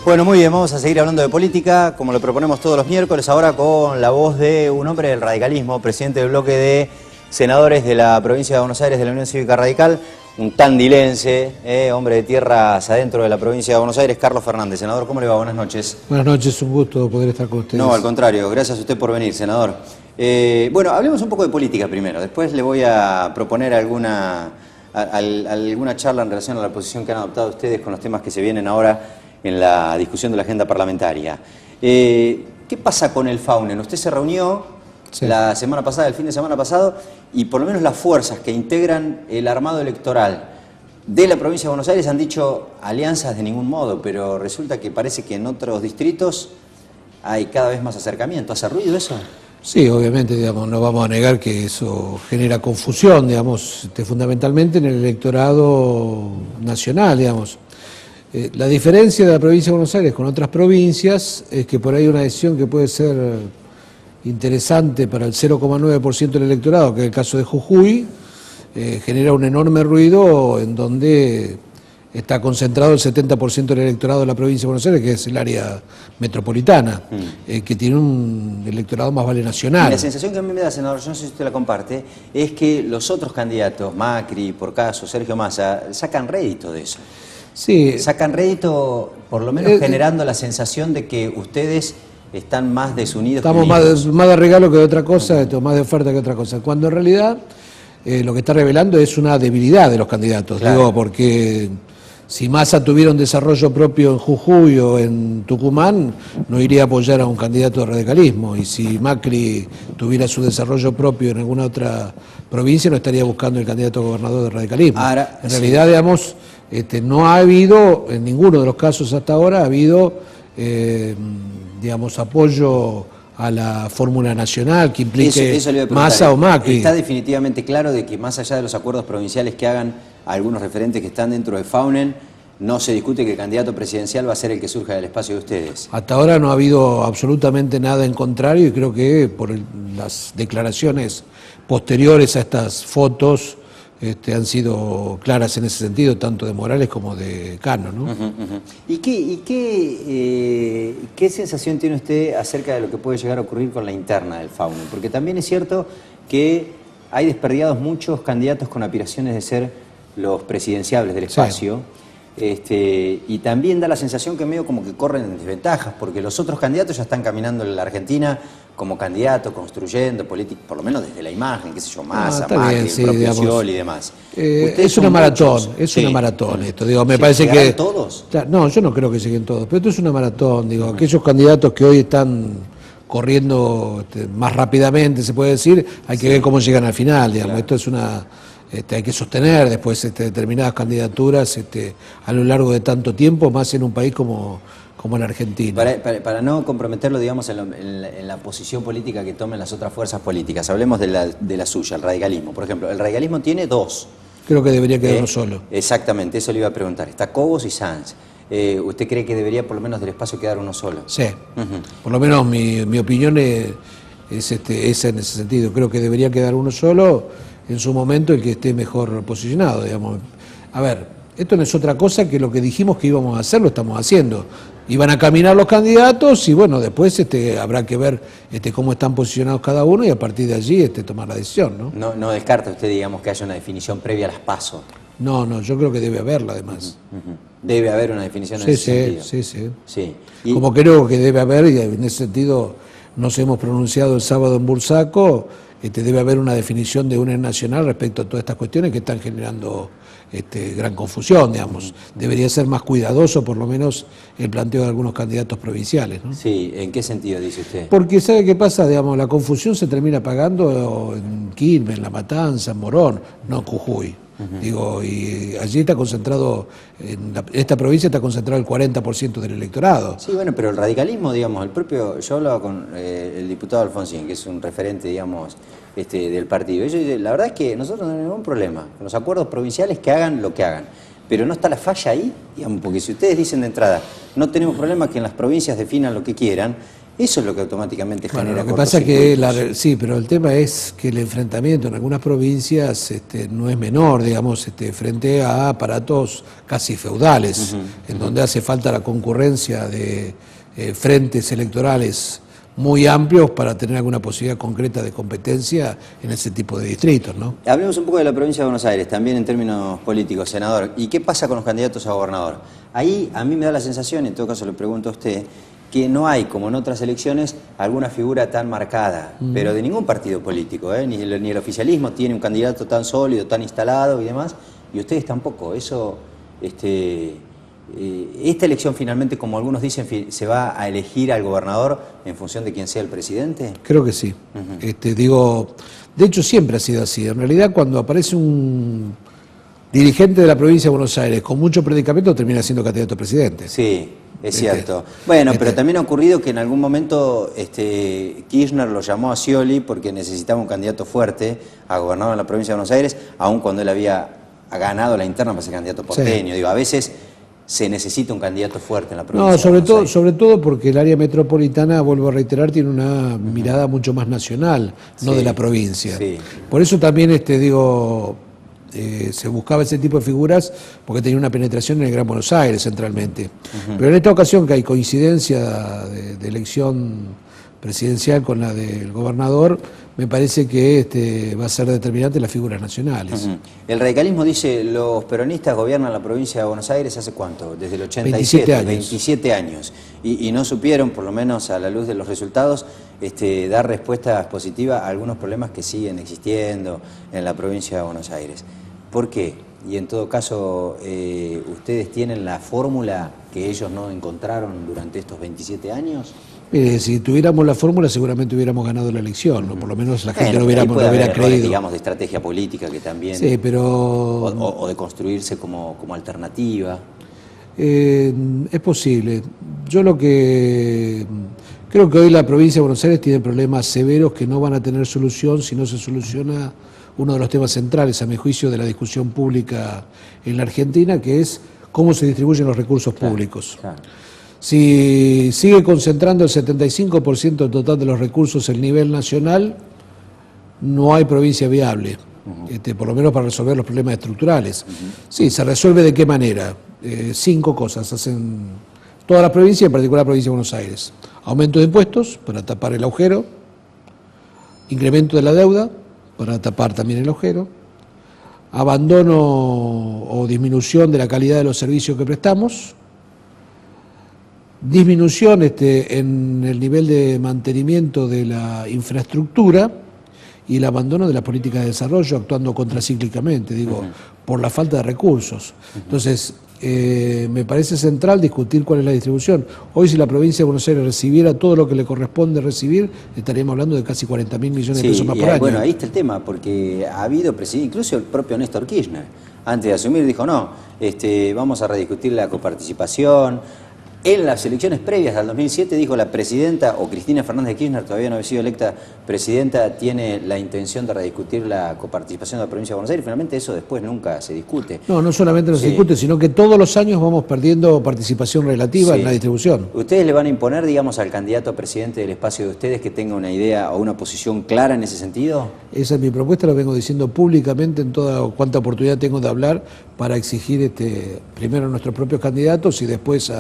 Bueno, muy bien, vamos a seguir hablando de política, como lo proponemos todos los miércoles, ahora con la voz de un hombre del radicalismo, presidente del bloque de senadores de la provincia de Buenos Aires de la Unión Cívica Radical, un tandilense, hombre de tierras adentro de la provincia de Buenos Aires, Carlos Fernández. Senador, ¿cómo le va? Buenas noches. Buenas noches, un gusto poder estar con ustedes. No, al contrario, gracias a usted por venir, senador. Bueno, hablemos un poco de política primero, después le voy a proponer alguna charla en relación a la posición que han adoptado ustedes con los temas que se vienen ahora en la discusión de la agenda parlamentaria. ¿Qué pasa con el Faunen? Usted se reunió la semana pasada, el fin de semana pasado, y por lo menos las fuerzas que integran el armado electoral de la provincia de Buenos Aires han dicho alianzas de ningún modo, pero resulta que parece que en otros distritos hay cada vez más acercamiento. ¿Hace ruido eso? Sí, obviamente, digamos, no vamos a negar que eso genera confusión, digamos, fundamentalmente en el electorado nacional, digamos. La diferencia de la provincia de Buenos Aires con otras provincias es que por ahí una decisión que puede ser interesante para el 0,9% del electorado, que es el caso de Jujuy, genera un enorme ruido en donde está concentrado el 70% del electorado de la provincia de Buenos Aires, que es el área metropolitana, que tiene un electorado más vale nacional. Y la sensación que a mí me da, senador, yo no sé si usted la comparte, es que los otros candidatos, Macri, por caso, Sergio Massa, sacan rédito de eso. Sí. Sacan rédito, por lo menos generando la sensación de que ustedes están más desunidos. Estamos más de regalo que de otra cosa, más de oferta que otra cosa. Cuando en realidad lo que está revelando es una debilidad de los candidatos. Claro. Digo, porque si Massa tuviera un desarrollo propio en Jujuy o en Tucumán, no iría a apoyar a un candidato de radicalismo. Y si Macri tuviera su desarrollo propio en alguna otra provincia, no estaría buscando el candidato a gobernador de radicalismo. Ahora, en realidad, digamos, no ha habido, en ninguno de los casos hasta ahora, ha habido, digamos, apoyo a la fórmula nacional que implique Massa o Macri. ¿Está definitivamente claro de que más allá de los acuerdos provinciales que hagan algunos referentes que están dentro de Faunen, no se discute que el candidato presidencial va a ser el que surja del espacio de ustedes? Hasta ahora no ha habido absolutamente nada en contrario y creo que por las declaraciones posteriores a estas fotos han sido claras en ese sentido, tanto de Morales como de Cano, ¿no? ¿Y qué sensación tiene usted acerca de lo que puede llegar a ocurrir con la interna del Faunen? Porque también es cierto que hay desperdigados muchos candidatos con aspiraciones de ser los presidenciables del espacio. Sí. Y también da la sensación que medio como que corren en desventajas, porque los otros candidatos ya están caminando en la Argentina como candidato, construyendo política, por lo menos desde la imagen, qué sé yo, Massa, Macri, el propio Scioli y demás. Es una maratón, una maratón esto. Digo, me parece que todos. No, yo no creo que lleguen todos, pero esto es una maratón. Digo, aquellos candidatos que hoy están corriendo más rápidamente, se puede decir, hay que ver cómo llegan al final. Digamos, claro. Esto es una hay que sostener después determinadas candidaturas a lo largo de tanto tiempo, más en un país como la Argentina. Para no comprometerlo, digamos, en la posición política que tomen las otras fuerzas políticas, hablemos de la suya, el radicalismo. Por ejemplo, el radicalismo tiene dos. Creo que debería quedar uno solo. Exactamente, eso le iba a preguntar. Está Cobos y Sanz. ¿Usted cree que debería por lo menos del espacio quedar uno solo? Sí. Por lo menos mi opinión es esa en ese sentido. Creo que debería quedar uno solo, en su momento el que esté mejor posicionado, digamos. A ver, esto no es otra cosa que lo que dijimos que íbamos a hacer, lo estamos haciendo. Iban a caminar los candidatos y bueno, después habrá que ver cómo están posicionados cada uno y a partir de allí tomar la decisión, ¿no? No descarta usted, digamos, que haya una definición previa a las PASO. No, yo creo que debe haberla además. Debe haber una definición en ese sentido. Sí. Como creo que debe haber, y en ese sentido nos hemos pronunciado el sábado en Bursaco, debe haber una definición de UNED nacional respecto a todas estas cuestiones que están generando gran confusión, digamos. Debería ser más cuidadoso, por lo menos, el planteo de algunos candidatos provinciales, ¿no? Sí, ¿en qué sentido dice usted? Porque ¿sabe qué pasa? Digamos, la confusión se termina pagando en Quilmes, en La Matanza, en Morón, no en Jujuy. Digo, y allí está concentrado, en esta provincia está concentrado el 40% del electorado. Sí, bueno, pero el radicalismo, digamos, yo hablaba con el diputado Alfonsín, que es un referente, digamos, del partido. La verdad es que nosotros no tenemos ningún problema con los acuerdos provinciales, que hagan lo que hagan. Pero no está la falla ahí, digamos, porque si ustedes dicen de entrada, no tenemos problema que en las provincias definan lo que quieran, Eso es lo que automáticamente genera lo que pasa es que, cortocircuitos. sí, pero el tema es que el enfrentamiento en algunas provincias no es menor, digamos, frente a aparatos casi feudales, en donde hace falta la concurrencia de frentes electorales muy amplios para tener alguna posibilidad concreta de competencia en ese tipo de distritos, ¿no? Hablemos un poco de la provincia de Buenos Aires, también en términos políticos, senador. ¿Y qué pasa con los candidatos a gobernador? Ahí a mí me da la sensación, en todo caso le pregunto a usted, que no hay, como en otras elecciones, alguna figura tan marcada, pero de ningún partido político, ni el oficialismo tiene un candidato tan sólido, tan instalado y demás, y ustedes tampoco. Eso, ¿esta elección finalmente, como algunos dicen, se va a elegir al gobernador en función de quién sea el presidente? Creo que sí. De hecho siempre ha sido así. En realidad cuando aparece un dirigente de la provincia de Buenos Aires con mucho predicamento termina siendo candidato a presidente. Sí, es cierto. Bueno, pero también ha ocurrido que en algún momento Kirchner lo llamó a Scioli porque necesitaba un candidato fuerte a gobernador en la provincia de Buenos Aires, aun cuando él había ganado la interna para ser candidato porteño. Sí. Digo, a veces se necesita un candidato fuerte en la provincia. No, sobre todo porque el área metropolitana, vuelvo a reiterar, tiene una mirada mucho más nacional, no de la provincia. Sí. Por eso también se buscaba ese tipo de figuras porque tenía una penetración en el Gran Buenos Aires centralmente. Pero en esta ocasión que hay coincidencia de elección presidencial con la del gobernador, me parece que va a ser determinante las figuras nacionales. El radicalismo dice, los peronistas gobiernan la provincia de Buenos Aires ¿hace cuánto? Desde el 87, 27 años. Y no supieron, por lo menos a la luz de los resultados, dar respuestas positivas a algunos problemas que siguen existiendo en la provincia de Buenos Aires. ¿Por qué? Y en todo caso, ¿ustedes tienen la fórmula que ellos no encontraron durante estos 27 años? Mire, si tuviéramos la fórmula seguramente hubiéramos ganado la elección, o por lo menos la gente no hubiera creído. Digamos, de estrategia política que también... Sí, pero... O de construirse como alternativa. Es posible. Yo lo que... Creo que hoy la provincia de Buenos Aires tiene problemas severos que no van a tener solución si no se soluciona uno de los temas centrales, a mi juicio, de la discusión pública en la Argentina, que es cómo se distribuyen los recursos públicos. Claro. Si sigue concentrando el 75% total de los recursos en el nivel nacional, no hay provincia viable, por lo menos para resolver los problemas estructurales. Sí, ¿se resuelve de qué manera? 5 cosas hacen toda la provincia, en particular la provincia de Buenos Aires. Aumento de impuestos para tapar el agujero, incremento de la deuda para tapar también el agujero, abandono o disminución de la calidad de los servicios que prestamos, disminución en el nivel de mantenimiento de la infraestructura y el abandono de la política de desarrollo actuando contracíclicamente, por la falta de recursos. Entonces, me parece central discutir cuál es la distribución. Hoy, si la provincia de Buenos Aires recibiera todo lo que le corresponde recibir, estaríamos hablando de casi 40.000 millones de pesos más por año. Bueno, ahí está el tema, porque ha habido incluso el propio Néstor Kirchner, antes de asumir, dijo, no, vamos a rediscutir la coparticipación. En las elecciones previas al 2007 dijo la presidenta, o Cristina Fernández de Kirchner, todavía no había sido electa presidenta, tiene la intención de rediscutir la coparticipación de la provincia de Buenos Aires. Finalmente eso después nunca se discute. No solamente no se discute, sino que todos los años vamos perdiendo participación relativa en la distribución. ¿Ustedes le van a imponer, digamos, al candidato a presidente del espacio de ustedes que tenga una idea o una posición clara en ese sentido? Esa es mi propuesta, lo vengo diciendo públicamente en toda cuanta oportunidad tengo de hablar para exigir primero a nuestros propios candidatos y después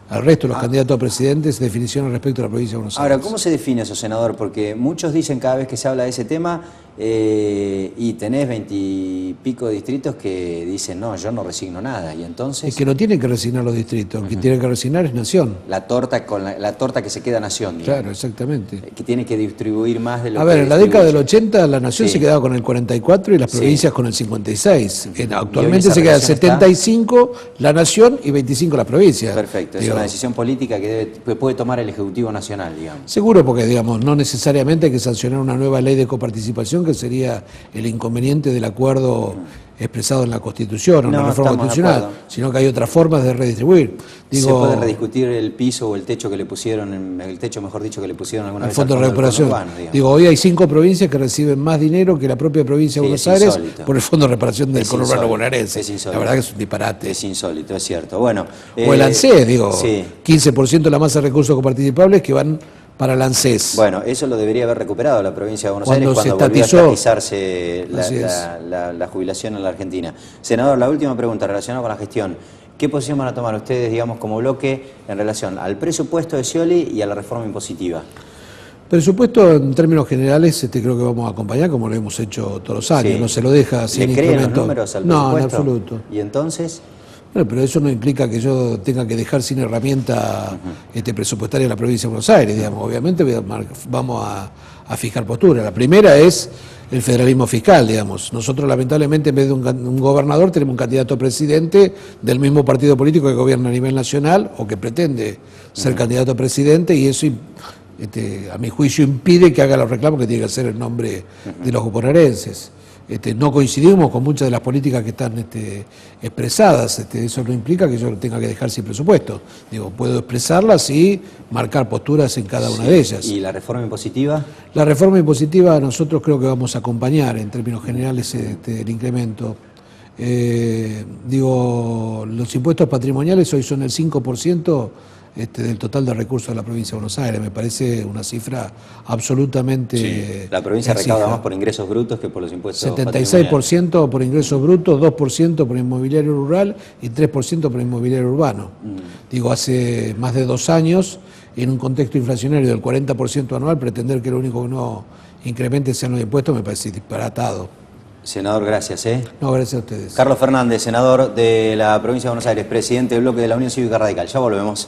al resto de los candidatos a presidentes definición respecto a la provincia de Buenos Aires. Ahora, ¿cómo se define eso, senador? Porque muchos dicen cada vez que se habla de ese tema y tenés 20 y pico distritos que dicen, no, yo no resigno nada. Y entonces... Es que no tienen que resignar los distritos, quien tiene que resignar es Nación. La torta que se queda Nación, digamos. Claro, exactamente. Que tiene que distribuir más de lo que... A ver, en la década del 80 la Nación se quedaba con el 44 y las provincias con el 56. Actualmente se queda 75 la Nación y 25 las provincias. Perfecto, es una decisión política que puede tomar el Ejecutivo Nacional, digamos. Seguro, porque digamos no necesariamente hay que sancionar una nueva ley de coparticipación, que sería el inconveniente del acuerdo expresado en la Constitución o en la reforma constitucional, sino que hay otras formas de redistribuir. Se puede rediscutir el piso o el techo que le pusieron, mejor dicho, que le pusieron alguna vez al Fondo de Recuperación. Hoy hay 5 provincias que reciben más dinero que la propia provincia de Buenos Aires por el Fondo de Reparación del conurbano bonaerense. La verdad que es un disparate. Es insólito, es cierto. Bueno, o el ANSES, 15% de la masa de recursos coparticipables que van para el ANSES. Bueno, eso lo debería haber recuperado la provincia de Buenos Cuando Aires se cuando volvió a estatizó. estatizarse la jubilación en la Argentina. Senador, la última pregunta relacionada con la gestión. ¿Qué posición van a tomar ustedes, digamos, como bloque en relación al presupuesto de Scioli y a la reforma impositiva? Presupuesto, en términos generales, creo que vamos a acompañar como lo hemos hecho todos los años. Sí. No se lo deja sin ¿Le creen los instrumento. números al No, presupuesto? en absoluto. ¿Y entonces? Bueno, pero eso no implica que yo tenga que dejar sin herramienta presupuestaria la provincia de Buenos Aires, digamos. Obviamente vamos a fijar postura. La primera es el federalismo fiscal, digamos. Nosotros, lamentablemente, en vez de un gobernador, tenemos un candidato a presidente del mismo partido político que gobierna a nivel nacional o que pretende ser candidato a presidente, y eso, a mi juicio, impide que haga los reclamos que tiene que hacer en nombre de los bonaerenses. No coincidimos con muchas de las políticas que están expresadas. Eso no implica que yo tenga que dejar sin presupuesto. Digo, puedo expresarlas y marcar posturas en cada una de ellas. ¿Y la reforma impositiva? La reforma impositiva nosotros creo que vamos a acompañar en términos generales el incremento. Los impuestos patrimoniales hoy son el 5% del total de recursos de la provincia de Buenos Aires. Me parece una cifra absolutamente... Sí. La provincia recauda más por ingresos brutos que por los impuestos 76% por ingresos brutos, 2% por inmobiliario rural y 3% por inmobiliario urbano. Hace más de 2 años, en un contexto inflacionario del 40% anual, pretender que lo único que no incremente sean los impuestos me parece disparatado. Senador, gracias. No, gracias a ustedes. Carlos Fernández, senador de la provincia de Buenos Aires, presidente del bloque de la Unión Cívica Radical. Ya volvemos.